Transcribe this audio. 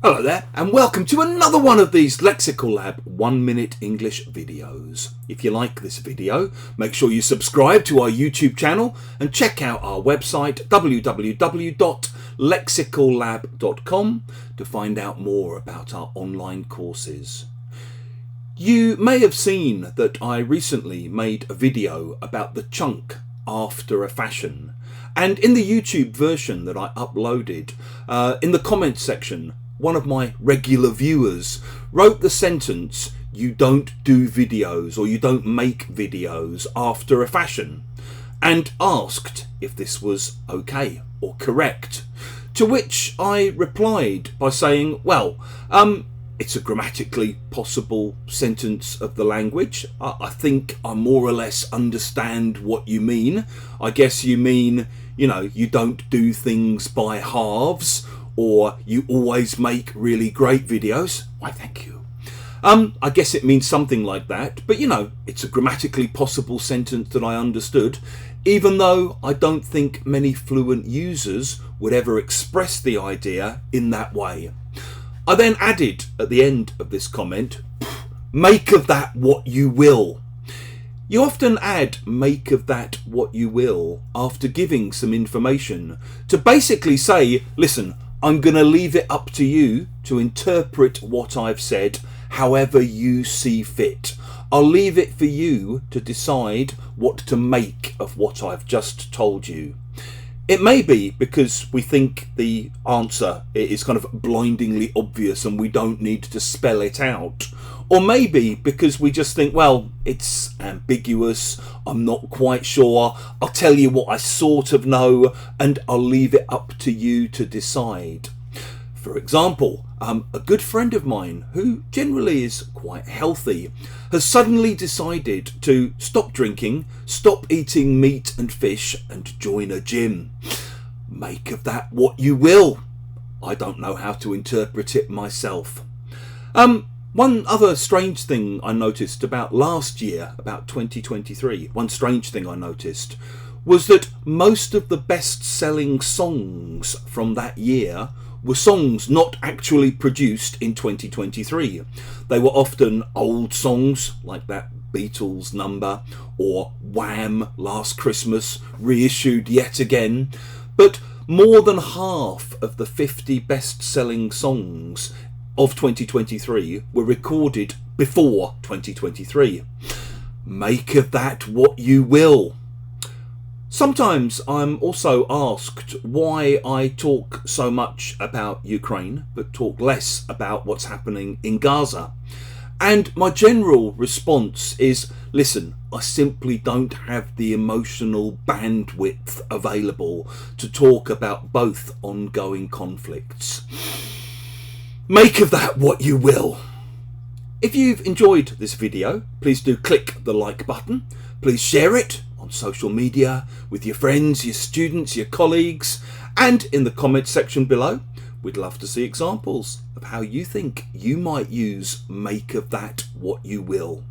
Hello there, and welcome to another one of these Lexical Lab 1 Minute English videos. If you like this video, make sure you subscribe to our YouTube channel and check out our website www.lexicallab.com to find out more about our online courses. You may have seen that I recently made a video about the chunk after a fashion, and in the YouTube version that I uploaded, in the comments section, one of my regular viewers wrote the sentence, "You don't do videos or you don't make videos after a fashion," and asked if this was okay or correct. To which I replied by saying, well, it's a grammatically possible sentence of the language. I think I more or less understand what you mean. I guess you mean, you don't do things by halves, or you always make really great videos. Why, thank you. I guess it means something like that, but it's a grammatically possible sentence that I understood, even though I don't think many fluent users would ever express the idea in that way. I then added at the end of this comment, make of that what you will. You often add make of that what you will after giving some information to basically say, listen, I'm going to leave it up to you to interpret what I've said however you see fit. I'll leave it for you to decide what to make of what I've just told you. It may be because we think the answer is kind of blindingly obvious and we don't need to spell it out. Or maybe because we just think, well, it's ambiguous, I'm not quite sure, I'll tell you what I sort of know and I'll leave it up to you to decide. For example, a good friend of mine, who generally is quite healthy, has suddenly decided to stop drinking, stop eating meat and fish and join a gym. Make of that what you will. I don't know how to interpret it myself. One other strange thing I noticed about last year, about 2023, one strange thing I noticed was that most of the best-selling songs from that year were songs not actually produced in 2023. They were often old songs like that Beatles number or Wham! Last Christmas, reissued yet again. But more than half of the 50 best-selling songs of 2023 were recorded before 2023. Make of that what you will. Sometimes I'm also asked why I talk so much about Ukraine but talk less about what's happening in Gaza. And my general response is, listen, I simply don't have the emotional bandwidth available to talk about both ongoing conflicts. Make of that what you will. If you've enjoyed this video, please do click the like button. Please share it on social media with your friends, your students, your colleagues, and in the comments section below. We'd love to see examples of how you think you might use make of that what you will.